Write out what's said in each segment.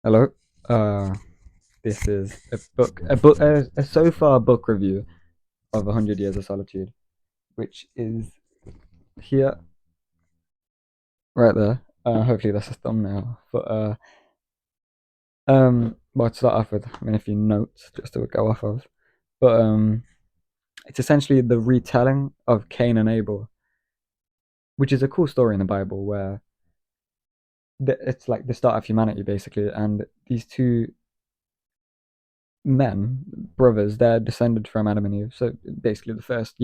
Hello. Uh, this is a so far book review of 100 Years of Solitude, which is here, right there. Hopefully that's a thumbnail. Well, to start off with, a few notes just to go off of. But it's essentially the retelling of Cain and Abel, which is a cool story in the Bible where it's like the start of humanity basically, and these two men, brothers, they're descended from Adam and Eve, so basically the first,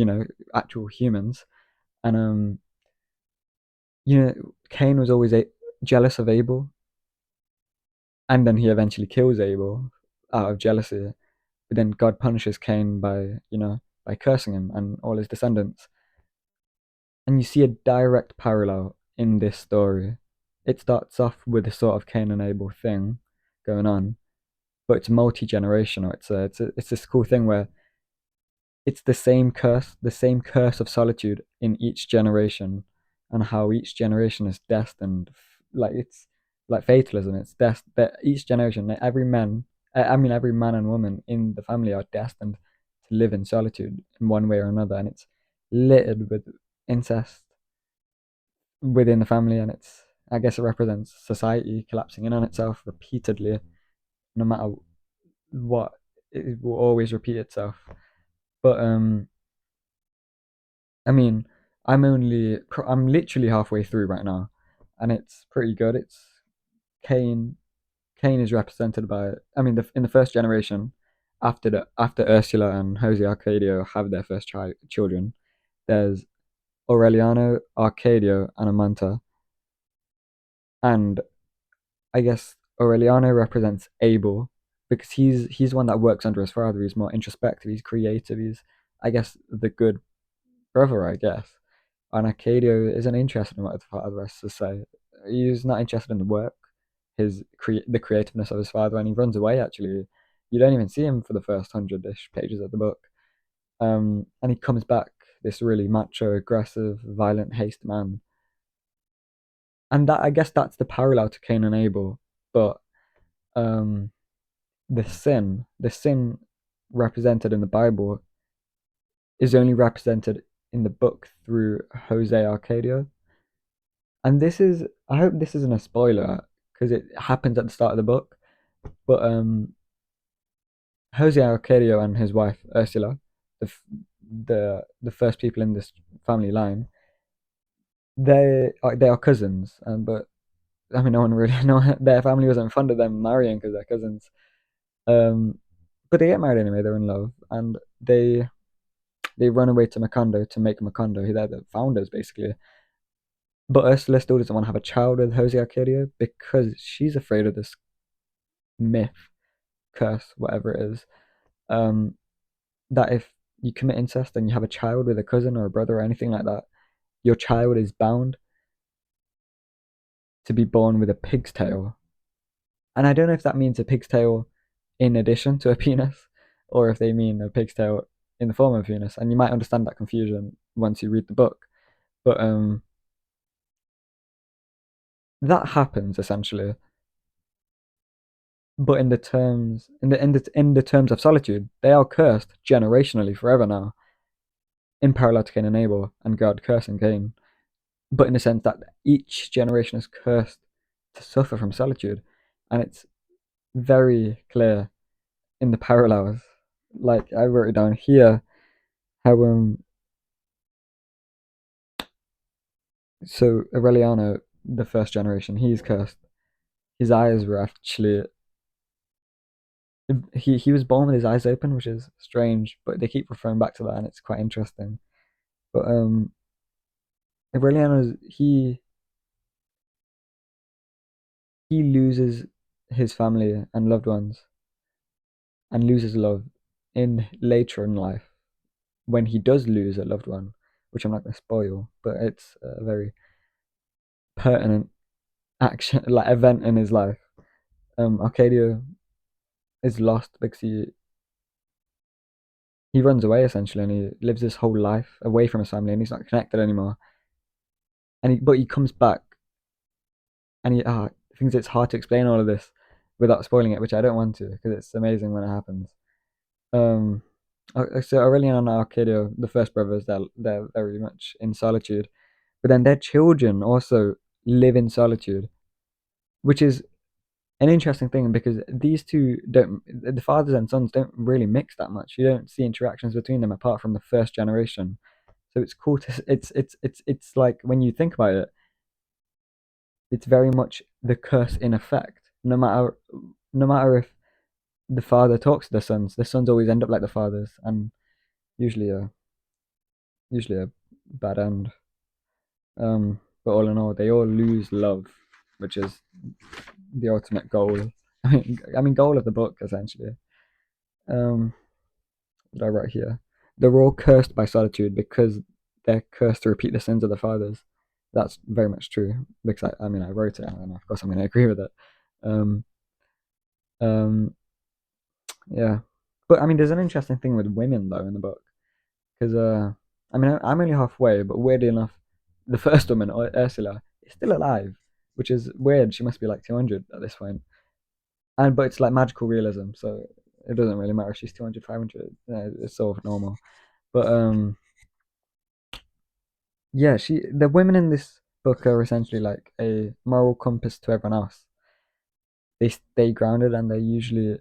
actual humans. And Cain was always jealous of Abel, and then he eventually kills Abel out of jealousy. But then God punishes Cain by, by cursing him and all his descendants. And you see a direct parallel in this story. It starts off with a sort of Cain and Abel thing going on, but it's multi generational. It's this cool thing where it's the same curse of solitude in each generation, and how each generation is destined, like it's like fatalism. It's destined that each generation, every man and woman in the family are destined to live in solitude in one way or another, and it's littered with incest within the family, and I guess it represents society collapsing in on itself repeatedly, no matter what. It will always repeat itself. But I mean, I'm literally halfway through right now, and it's pretty good. It's Cain. Cain is represented by, in the first generation, after Ursula and Jose Arcadio have their first children, there's Aureliano, Arcadio, and Amanta, and I guess Aureliano represents Abel because he's one that works under his father. He's more introspective. He's creative. He's, I guess, the good brother, I guess. And Arcadio isn't interested in what his father has to say. He's not interested in the work, the creativeness of his father, and he runs away. Actually, you don't even see him for the first 100-ish pages of the book. And he comes back, this really macho, aggressive, violent, haste man. And that, I guess, that's the parallel to Cain and Abel. But um, the sin represented in the Bible is only represented in the book through Jose Arcadio. And I hope this isn't a spoiler because it happens at the start of the book. But Jose Arcadio and his wife Ursula, the first people in this family line, they are cousins. But no one really no their family wasn't fond of them marrying because they're cousins. Um, but they get married anyway. They're in love, and they run away to Macondo to make Macondo. They're the founders basically. But Ursula still doesn't want to have a child with Jose Arcadio because she's afraid of this myth, curse, whatever it is, um, that if you commit incest and you have a child with a cousin or a brother or anything like that, your child is bound to be born with a pig's tail. And I don't know if that means a pig's tail in addition to a penis, or if they mean a pig's tail in the form of a penis. And you might understand that confusion once you read the book. But that happens essentially. But in the terms of solitude, they are cursed generationally forever now, in parallel to Cain and Abel and God cursing Cain. But in the sense that each generation is cursed to suffer from solitude, and it's very clear in the parallels. Like I wrote it down here, how so Aureliano, the first generation, he's cursed. His eyes were actually he was born with his eyes open, which is strange, but they keep referring back to that, and it's quite interesting. But Aureliano's he loses his family and loved ones, and loses love in later in life when he does lose a loved one, which I'm not going to spoil, but it's a very pertinent action, like event in his life. Arcadia is lost because he runs away essentially, and he lives his whole life away from his family, and he's not connected anymore. But he comes back, and he thinks it's hard to explain all of this. without spoiling it, which I don't want to because it's amazing when it happens. Um, so Aurelian and Arcadio, the first brothers, they're very much in solitude, but then their children also live in solitude, which is an interesting thing because these two don't, the fathers and sons don't really mix that much. You don't see interactions between them apart from the first generation. So it's cool to it's like when you think about it, it's very much the curse in effect. No matter if the father talks to the sons always end up like the fathers, and usually a usually a bad end. But all in all, they all lose love, which is the ultimate goal. I mean, goal of the book essentially. Um, what I write here, they're all cursed by solitude because they're cursed to repeat the sins of the fathers. That's very much true because I mean, I wrote it, and of course, I'm going to agree with it. Um, um, yeah, but I mean, there's an interesting thing with women though in the book because I mean, I'm only halfway, but weirdly enough, the first woman, Ursula, is still alive, which is weird. She must be like 200 at this point. And but it's like magical realism, so it doesn't really matter if she's 200, 500. It's sort of normal. But yeah, the women in this book are essentially like a moral compass to everyone else. They stay grounded and they're usually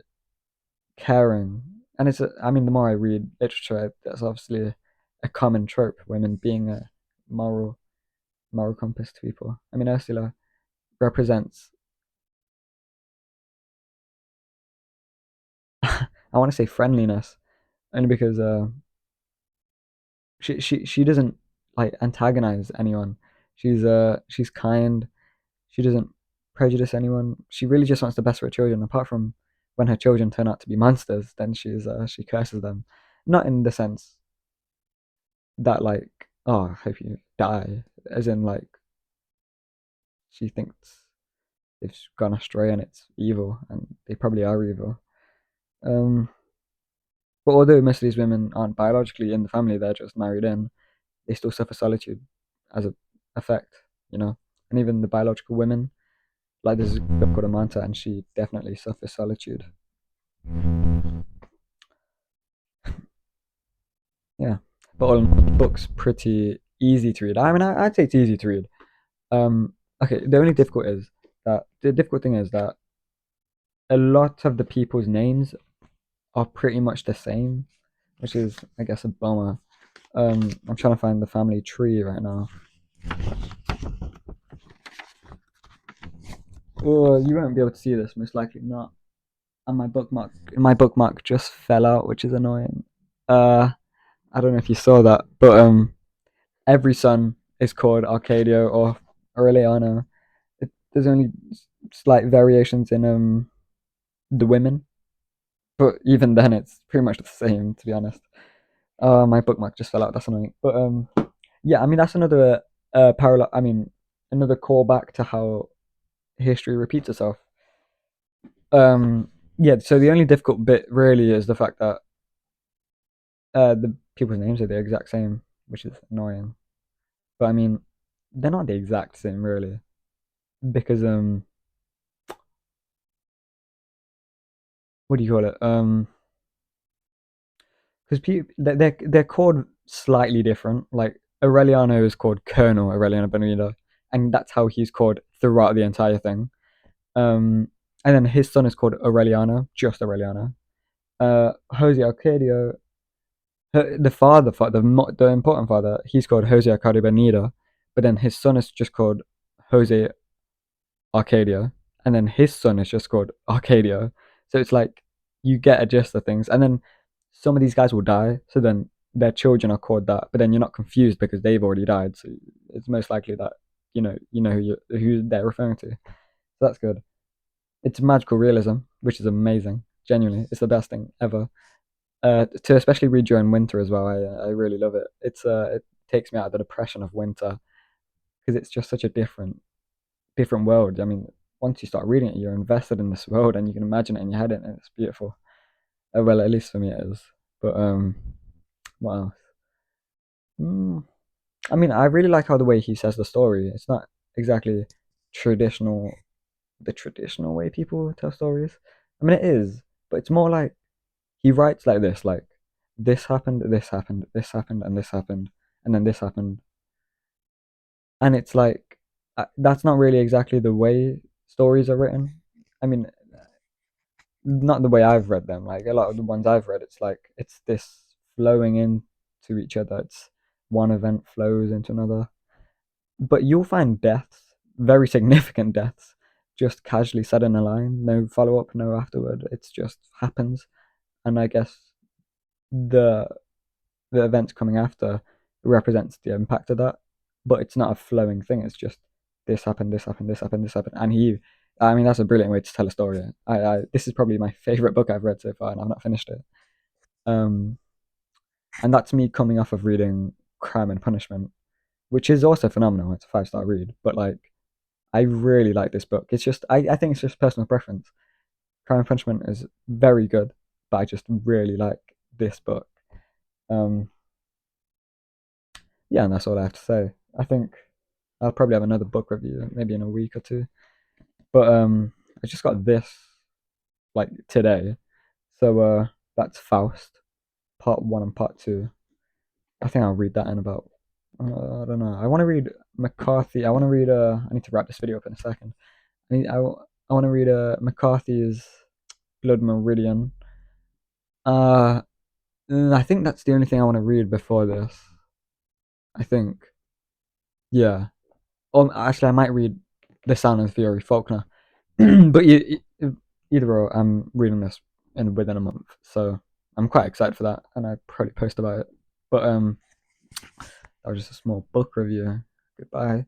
caring. And I mean, the more I read literature, that's obviously a common trope, women being a moral moral compass to people. I mean, Ursula represents, I want to say friendliness, only because she doesn't like antagonize anyone. She's kind. She doesn't prejudice anyone. She really just wants the best for her children. Apart from when her children turn out to be monsters, then she curses them. Not in the sense that like, oh, I hope you die, as in like she thinks they've gone astray and it's evil, and they probably are evil. Um, but although most of these women aren't biologically in the family, they're just married in, they still suffer solitude as a effect, you know. And even the biological women, like there's a girl called Amanta, and she definitely suffers solitude. Yeah, but all in all, the book's pretty easy to read. I mean, I'd say it's easy to read. Okay, the difficult thing is that a lot of the people's names are pretty much the same, which is, I guess, a bummer. I'm trying to find the family tree right now. Oh, you won't be able to see this, most likely not. And my bookmark just fell out, which is annoying. I don't know if you saw that, but every son is called Arcadio or Aureliano. There's only slight variations in the women, but even then, it's pretty much the same, to be honest. My bookmark just fell out. That's annoying. But yeah, I mean that's another parallel. I mean another callback to how history repeats itself. Yeah. So the only difficult bit really is the fact that the people's names are the exact same, which is annoying. But I mean, they're not the exact same really, because what do you call it? Because people they're called slightly different. Like Aureliano is called Colonel Aureliano Benito, and that's how he's called throughout the entire thing. Um, and then his son is called Aureliano, just Aureliano. Jose Arcadio, the father, the important father, he's called Jose Arcadio Benito, but then his son is just called Jose Arcadia, and then his son is just called Arcadia. So it's like you get a gist of things, and then some of these guys will die, so then their children are called that, but then you're not confused because they've already died. So it's most likely that you know who they're referring to. So that's good. It's magical realism, which is amazing. Genuinely, it's the best thing ever. To especially read during winter as well. I really love it. It takes me out of the depression of winter because it's just such a different world. I mean, once you start reading it, you're invested in this world and you can imagine it in your head, and it's beautiful. Well, at least for me, it is. But what else? Mm, I mean, I really like how the way he says the story. It's not exactly traditional. the traditional way people tell stories. I mean, it is, but it's more like he writes like this happened, this happened, this happened, and this happened, and then this happened, and it's like that's not really exactly the way stories are written. I mean, not the way I've read them. Like a lot of the ones I've read, it's like it's this flowing into each other. It's one event flows into another. But you'll find deaths, very significant deaths, just casually said in a line, no follow up, no afterward. It's just happens. And I guess the the events coming after represents the impact of that. But it's not a flowing thing. It's just this happened, this happened, this happened, this happened, and he. I mean, that's a brilliant way to tell a story. This is probably my favorite book I've read so far, and I've not finished it. Um, and that's me coming off of reading Crime and Punishment, which is also phenomenal. It's a 5-star read, but like I really like this book. It's just I think it's just personal preference. Crime and Punishment is very good, but I just really like this book. Um, yeah, and that's all I have to say. I think I'll probably have another book review maybe in a week or two. But I just got this like today. So that's Faust, part one and part two. I think I'll read that in about I don't know. I want to read McCarthy. I want to read I need to wrap this video up in a second. I want to read McCarthy's Blood Meridian. Uh I think that's the only thing I want to read before this. I think. Yeah. Actually I might read The Sound of Fury, Faulkner. But either or, I'm reading this in within a month, so I'm quite excited for that, and I probably post about it. But that was just a small book review. Goodbye.